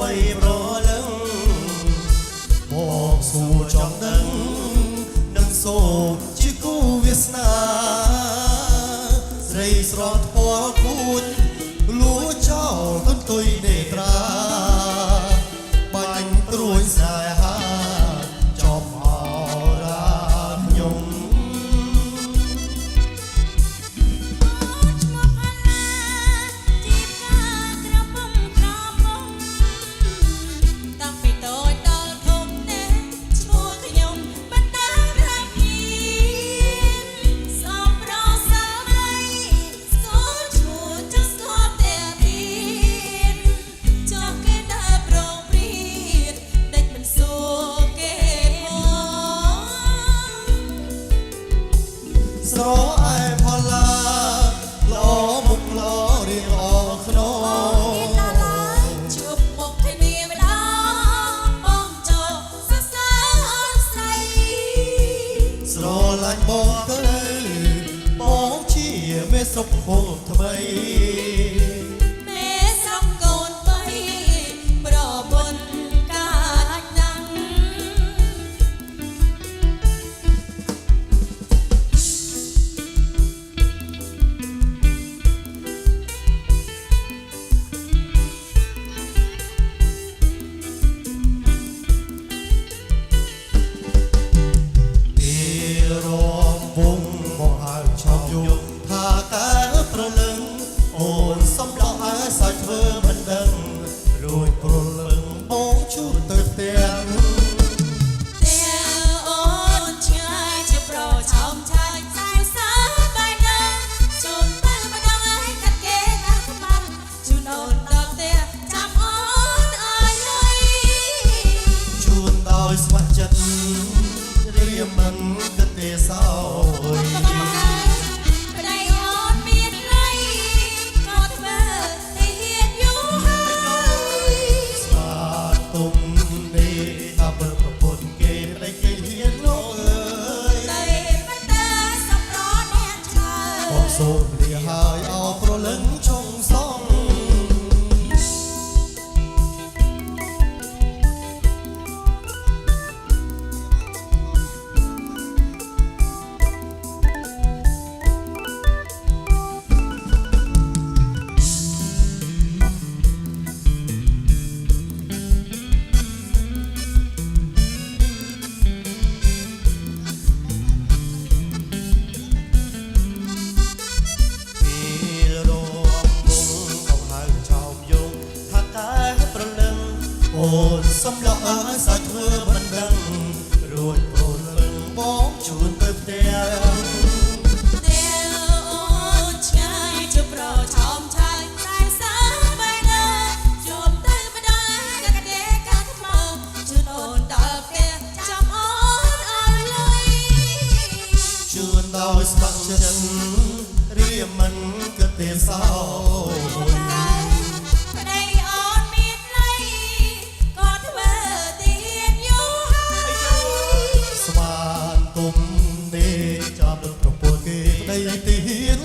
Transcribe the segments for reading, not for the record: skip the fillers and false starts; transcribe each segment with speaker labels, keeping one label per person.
Speaker 1: វ័យប្រលឹងមកสู่ចង់ដឹងនឹងសូមជាគូវាសនាស្រីស្រស់ធម៌គួចលួចចោលទន្ទុយនេត្រាបាញ់ត្រួយស្នេហាចប់អរាខ្ញុំស្រឯផល្លាល្អមុខល្អរៀងល្អខ្នងជួបមុខគ្នាម្ដងបងចូលសរសើរស្រីស្រឡាញ់បងទៅបងជាមេស្រុកភូមិថ្មីមេស្រុកកូនបីប្រពន្ធកាចណាស់ថាតើប្រលឹងអូនសំឡងឲ្យសាច់ធ្វើមិនដឹងរួចប្រលឹងបងជួបទៅផ្ទះអូនឆ្ងាយជាប្រឆោមឆាយខ្សែសាបាយណាជួនទៅម្ដងឲ្យកាត់គេកាត់ខ្មាំជួនអូនដល់ផ្ទះចាំអូនឲ្យលុយជួនដោយស្ម័គ្រចិត្តរៀមមិនគិតទេសោយសូមលាហើយអោប្រលឹងចុងសងអូនសំឡងឲ្យសាច់ធ្វើមិនដឹងរួចប្រលឹងបងជួនទៅផ្ទះអូនឆ្ងាយជាប្រឆោមឆាយខ្សែសាបាយណាជួបទៅម្ដងកាត់ទេកាត់ថ្មជួនអូនដល់ផ្ទះចាំអូនឲ្យលុយជួនដោយស្ម័គ្រចិត្តរៀមមិនគិតទេសោទី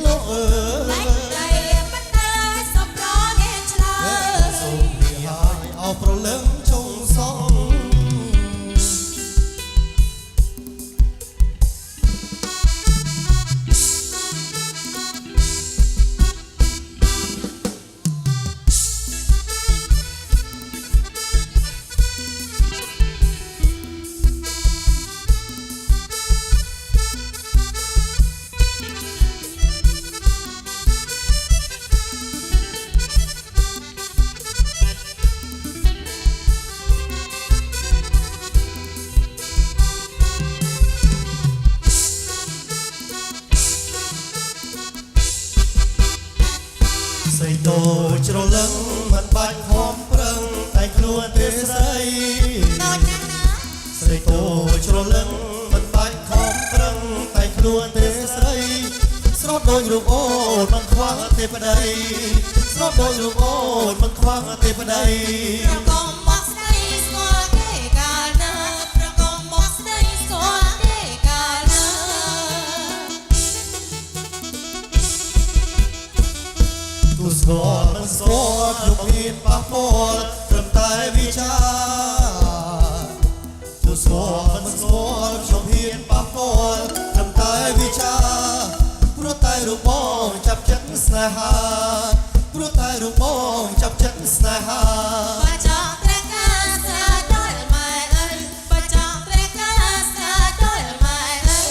Speaker 1: លោកអើយបណ្ដាសំរងឯឆ្លើយសូមលាហើយអោប្រលឹងចុងសងស្រីតូចច្រឡឹងមិនបាច់ខំប្រឹងតែខ្លួនទេស្រីដូចណាស់ណាស្រីតូចច្រឡឹងមិនបាច់ខំប្រឹងតែខ្លួនទេស្រីស្រស់ដូចរូបអូនមិនខ្វះទេប្តីស្រស់ដូចរូបអូនមិនខ្វះទេប្តីប្រកងមកស្ដីស្គាល់ទេកាលណាប្រកងមកស្ដីស្គាល់ទេកាលណា ស្គាល់មិនស្គាល់ខ្ញុំមានប៉ះពាល់ត្រឹមតែ នេហាព្រោះតែរូបបងចាប់ចិត្តស្នេហា
Speaker 2: បើចង់ត្រេកកាស្អាតដល់ម៉ែអើយបើចង់ត្រេកកាស្អាតដល់ម៉ែអើយ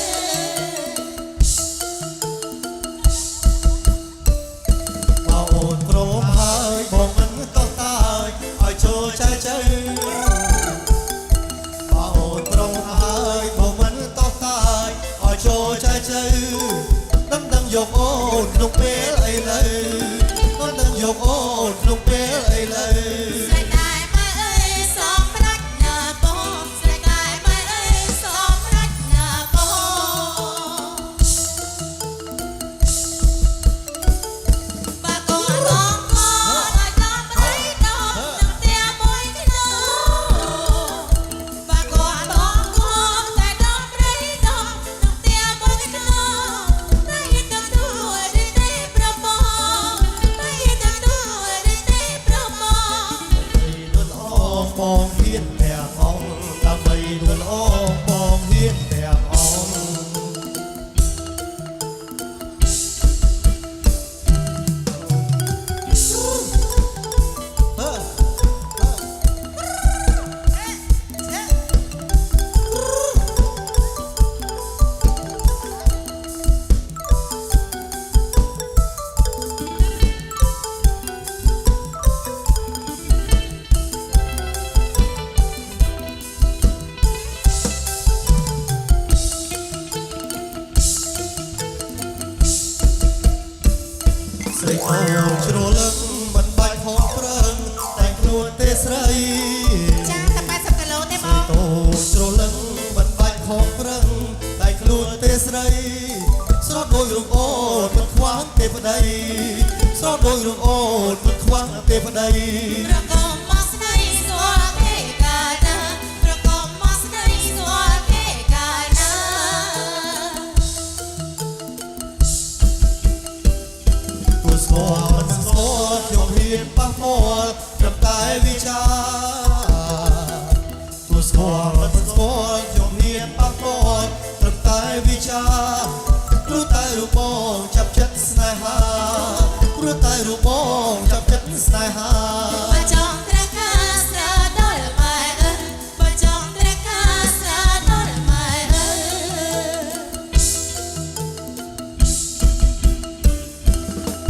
Speaker 1: បើអូនព្រមហើយបងមិនតោះតាយឲ្យចូលចែកចៅបើអូនព្រមហើយបងមិនតោះតាយឲ្យចូលចែកចៅដឹងយកអូនក្នុងពេលអីលើដឹងយកអូនក្នុងពេលអីលើ
Speaker 2: ស្រីតែម៉ែអើយសំប្រាច់ណាបងស្រីតែម៉ែអើយសំប្រាច់ណាបងបើកូនបងកូនឲ្យដល់ប្រៃដល់នឹងផ្ទះមួយក្នុងបើកូនបងកូនតែដល់ប្រៃដល់នឹងផ្ទះមួយក្នុងតែទៅទួយទេប្របងតែទៅទួយទេប្របង
Speaker 1: នួនអងបងហ៊ានទាំងអង្គដើម្បីនួនអងបងហ៊ានទាំងអង្គស្រីអូនជ្រលឹងមិនបាច់ហត់ប្រឹងតែខ្លួនទេស្រី
Speaker 2: ចាតែ80គីឡូទេបង
Speaker 1: តូនជ្រលឹងមិនបាច់ហត់ប្រឹងតែខ្លួនទេស្រីស្រស់ដូចរូបអូនមិនខ្វះទេប្តីស្រស់ដូចរូបអូនមិនខ្វះទេប្តី
Speaker 2: ប្រកបមកស្ដីស្គាល់គេកាលណាប្រកបមកស្ដីស្គាល់គេកាលណា
Speaker 1: ទួស្គាល់មិនស្គាល់ខ្ញុំហ៊ានប៉ះពាល់ត្រឹមតែវិចាទួស្គាល់មិនស្គាល់ខ្ញុំហ៊ានប៉ះពាល់ត្រឹមតែវិចាព្រោះតែរូបបងចាប់ចិត្តស្នេហាព្រោះតែរូបបងចាប់ចិត្តស្នេហា
Speaker 2: បើចង់ត្រេកកាស្អាតដល់ម៉ែអើយបើចង់ត្រេកកាស្អាតដល់ម៉ែអើយ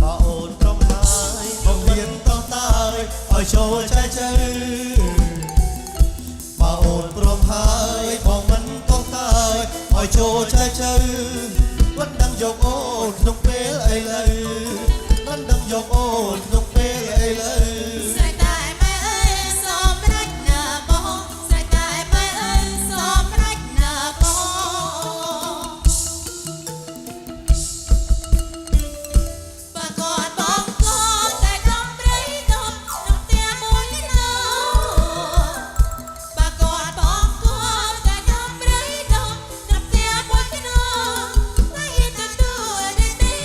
Speaker 1: បើអូនព្រមហើយបងមានតោះតាយឲ្យចូលចែកចៅបើអូនព្រមហើយបងមិនតោះតាយឲ្យចូលចែកចៅមិនដឹងយកអូនក្នុងពេលអីលើមិនដឹងយកអូនក្នុងពេលអីលើ
Speaker 2: ស្រីតែម៉ែអើយសំប្រាច់ណាបងស្រីតែម៉ែអើយសំប្រាច់ណាបងបើកូនបងកូនតែដល់ប្រៃដល់នឹងផ្ទះមួយក្នុងបើកូនបងកូនតែដល់ប្រៃដល់នឹងផ្ទះមួយក្នុងតែទៅទួយទេ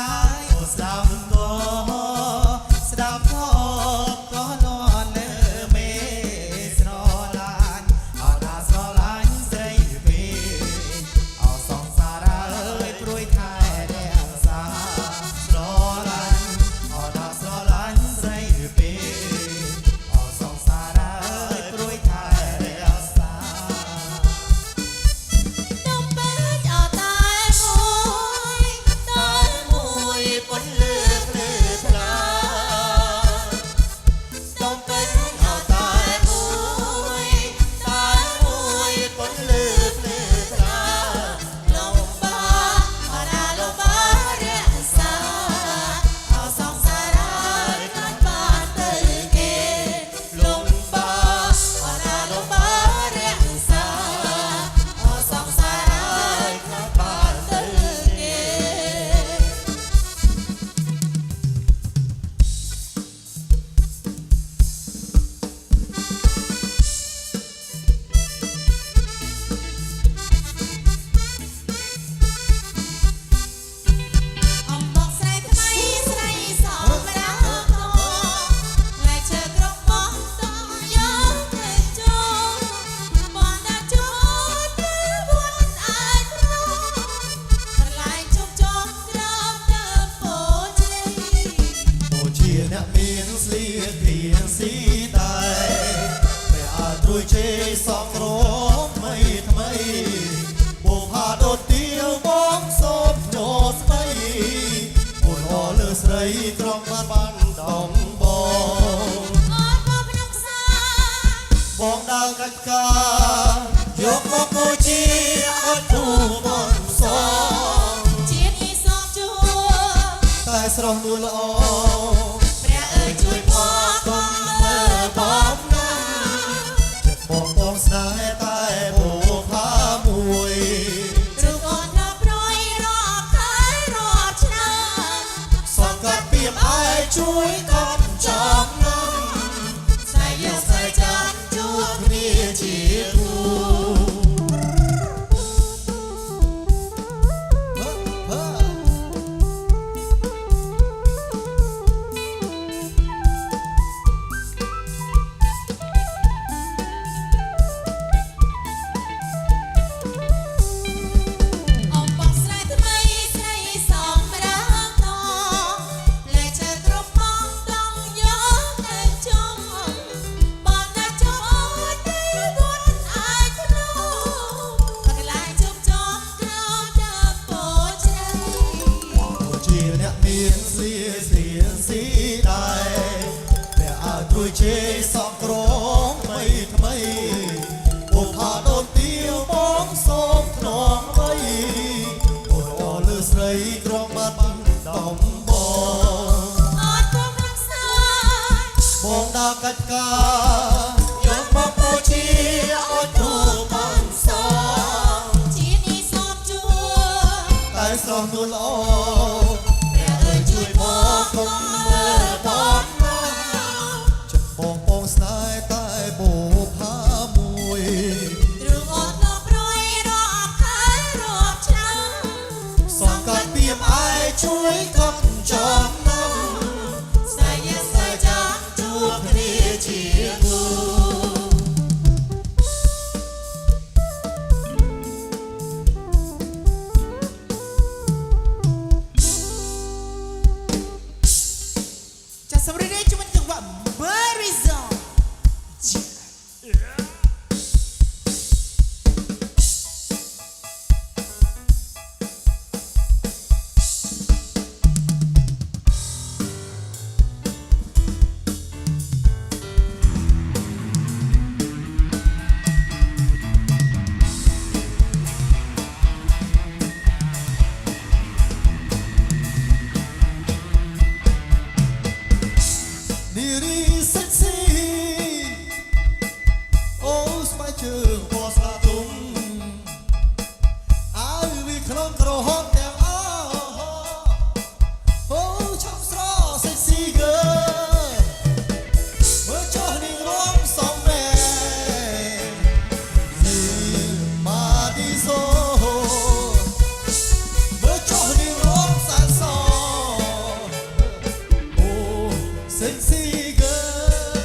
Speaker 1: ឡាយអូស្ដាប់ក៏ស្ដាប់ក៏លន់លើមេស្រឡាញ់អត់ដាស្រឡាញ់ស្រីពេកអោសងសារអើយព្រួយថែរក្សាស្រឡាញ់អត់ដាស្រឡាញ់ស្រីពេកអោសងសារអើយព្រួយថែរក្សា
Speaker 2: đông bên ở tai mùi vẫn lừa lừa thà đông bên ở tai mùi vẫn lừa lừa thà lòng ba riêng xa ở sông xa ra cất bàn từ kia lòng ba riêng xa ở sông xa ra cất bàn từ kia អំបងស្រីថ្មីស្រីសោមរាកលែកជើក្របងតយកទៅចូលបងដាក់ចូលទៅវត្តអាចប្រកន្លែងជុំចោក្រោមទៅពោជ័យ
Speaker 1: អូជាអ្នកមានស្លៀកធៀងស៊ីតែไม่อาจរួចជេរសងរមថ្មីថ្មីបងផាដូតទៀវបងសូមញោស្បៃអូនអលើស្រីក្រំបានដំបង
Speaker 2: អត់មកក្នុងខ្សែ
Speaker 1: បងដើរកាច់ការយកមកបូជាអត់ទូបងសង
Speaker 2: ជាតិអ៊ីសងជួ
Speaker 1: តែស្រស់នួនល្អ
Speaker 2: ព្រះអើយជួយផងកុំមើលបងណា
Speaker 1: ចិត្តបងស្នេហ៍តែបូផាមួយ
Speaker 2: រូបអូនរាប់រយរាប់ខែរាប់ឆ្នាំ
Speaker 1: សង្កាត់ពីមអាយជួយកប់ចំណាំ
Speaker 2: ស្អែកយកស្អែកចាំជួប
Speaker 1: គ្នាជាគូហឺ
Speaker 2: អំបងស្រីថ្មីស្រីសំរាកលែកជើក្របងតង់យកទៅជុំបងដាក់ចូលទៅវត្តអាចក្នុងកន្លែងជុំចោមក្រោមទៅពោជ័យ
Speaker 1: អូជាអ្នកមានស្លៀកស្ទៀងស៊ីដែរតែអាចរួចជេរសងក្រមថ្មីថ្មីបងផាដូនទៀវបងសូមថ្នមໄว้អូនអលើស្រីក្រំបានដំបង
Speaker 2: អត់ក៏មិនស្អាត
Speaker 1: បងដើរកាច់ការយកមកបូជាអត់ទូបានសង
Speaker 2: ជាតិអ៊ីសងជួ
Speaker 1: តែស្រស់នួនល្អ
Speaker 2: ព្រះអើយជួយផងកុំមើលបងណា
Speaker 1: ចិត្តបងស្នេហ៍តែបូផាមួយ
Speaker 2: រូបអូនរាប់រយរាប់ខែរាប់ឆ្នាំ
Speaker 1: សង្កាត់ពីមអាយជួយកប់ចំណាំ
Speaker 2: ស្អែកយកស្អែកចាំជួបគ្នាជាគូ
Speaker 3: ចាសសម្រាប់នេះជួយចង្វាក់ Verizon
Speaker 1: នារីសិច sexy girl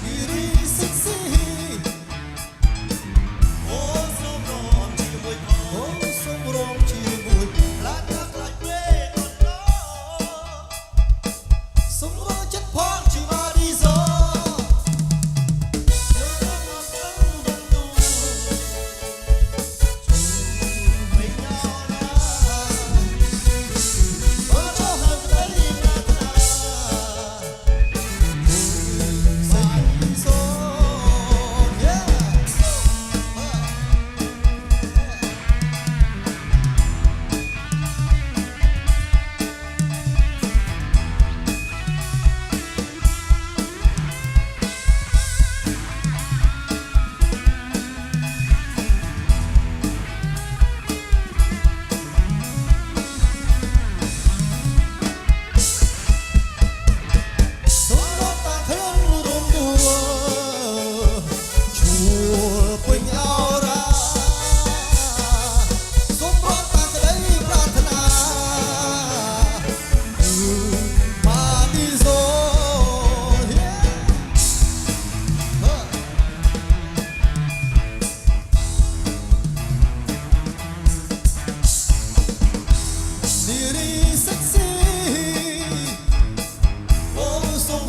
Speaker 1: นี่รี sexy โอ้สมรองជាមួយพ่อโอ้สมรองជាមួយឡាក់ឡាក់ឡាក់ពេកនឡสมรองចិត្តផងជាបាឌីសូ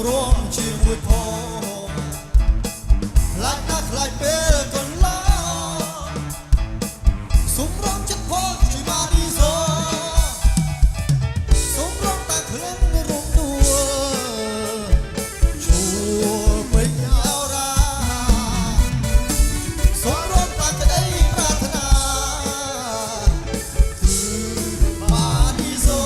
Speaker 1: រួមជាមួយផងឡាច់ណាស់ខ្លាចពេលកន្លងសុំរំចិត្តផងជួយបានឌីសូសុំរំតែក្លិនរំដួលជួយពេញអរ៉ាសុំរំតែក្តីប្រាថ្នាគឺបានឌីសូ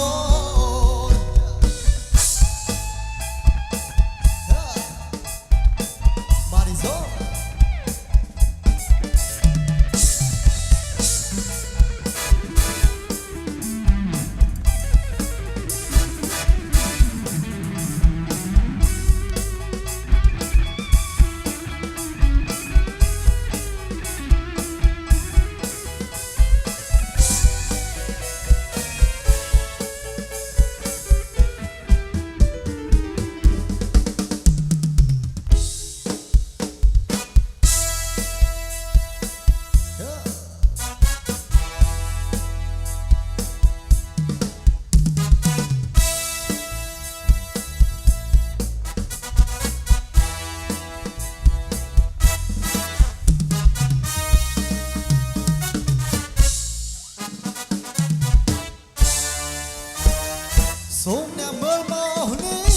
Speaker 1: សូមអ្នកមើលមកនេះ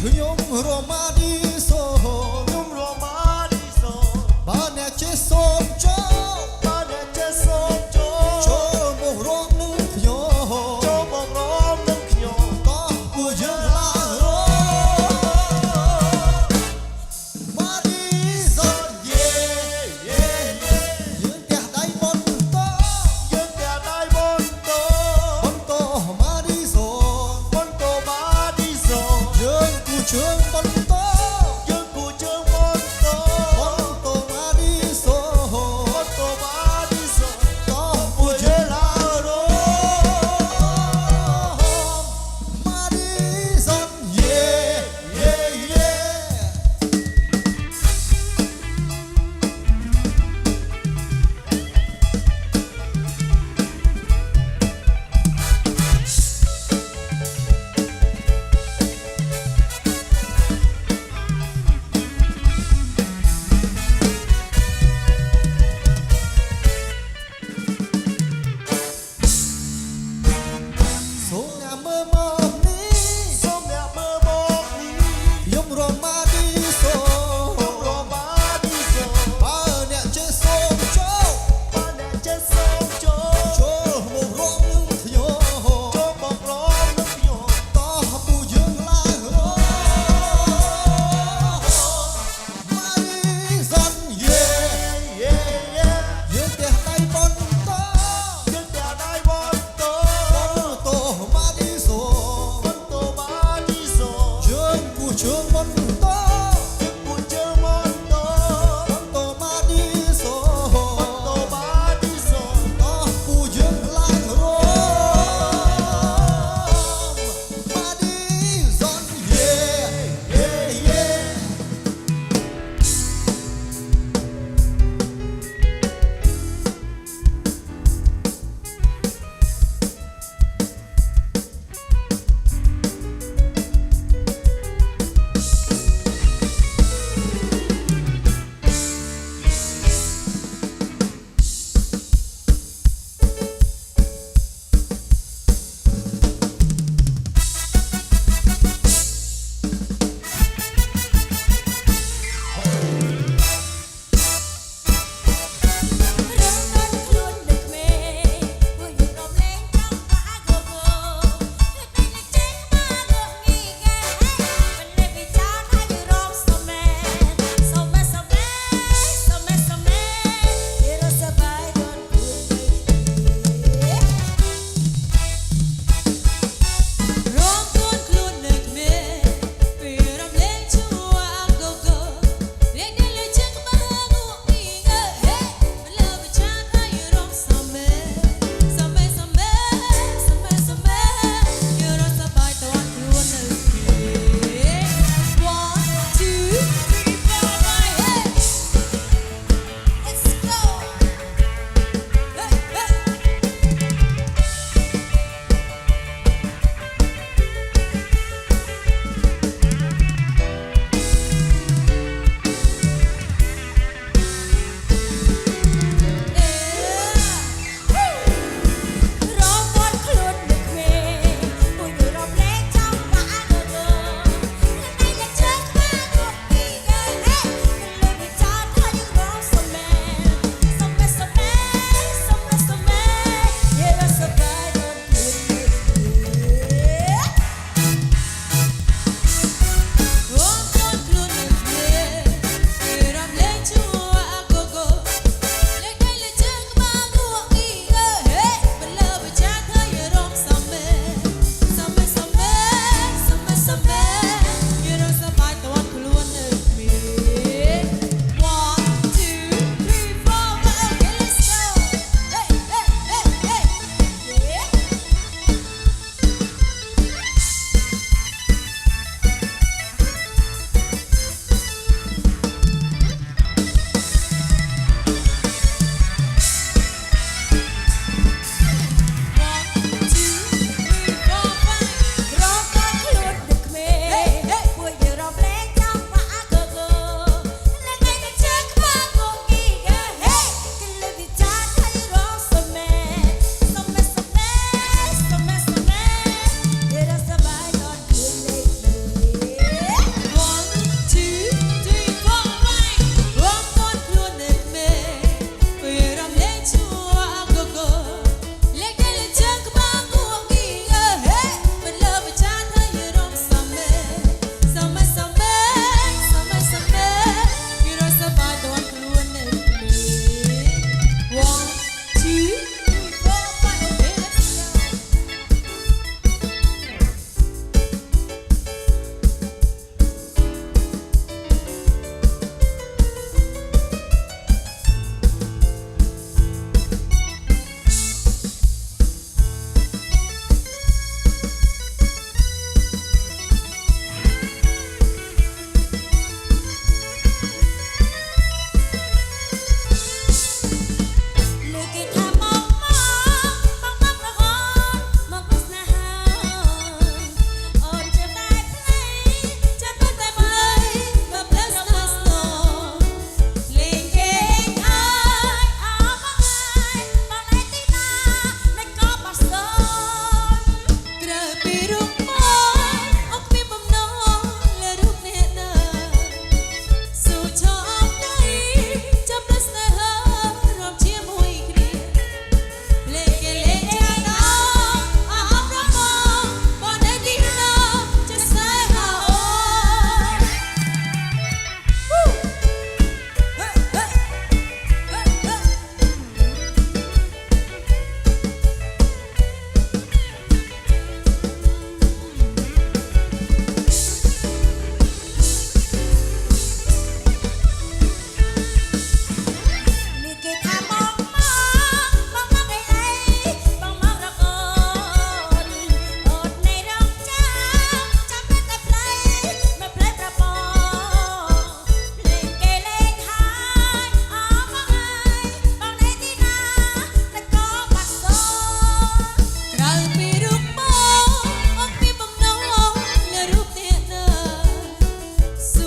Speaker 1: ខ្ញុំរមាឌីសូខ្ញុំរមាឌីសូបើអ្នកចេះសូមចូលបើអ្នកចេះសូមចូលមករំនឹងខ្ញុំចូលមករំនឹងខ្ញុំតោះពួកយើងឡើងរមាឌីសូយេយេយើងផ្ទះដៃមុនតោយើងផ្ទះដៃមុនតោ trường bắn to dương cụ trường bắn to ma đi số to vui chơi là đó ma đi dân yeah yeah yeah trường môn to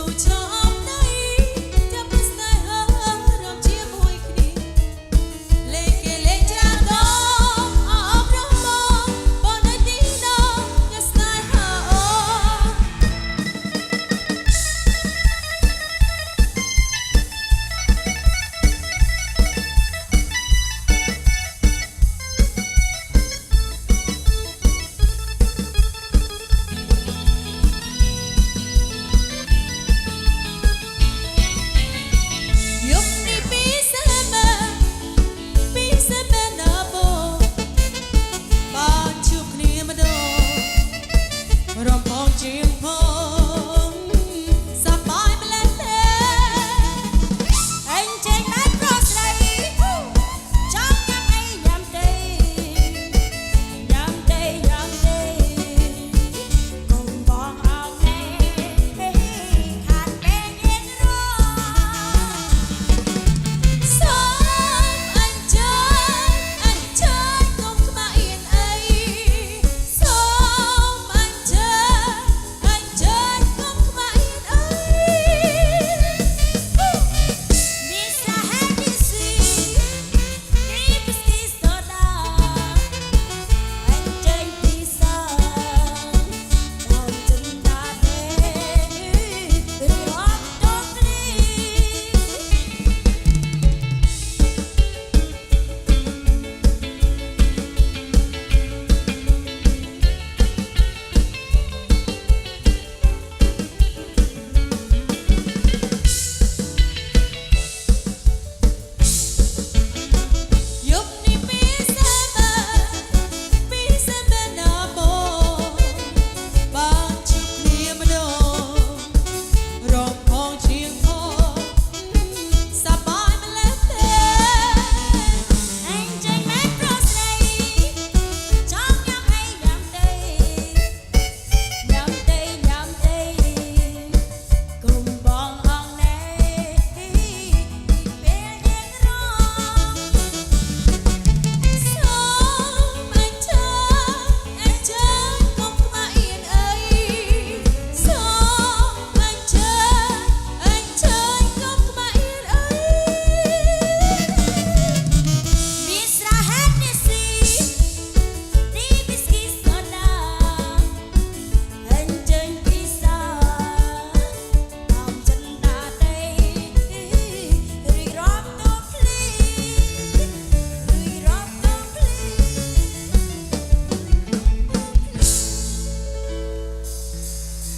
Speaker 2: dù cho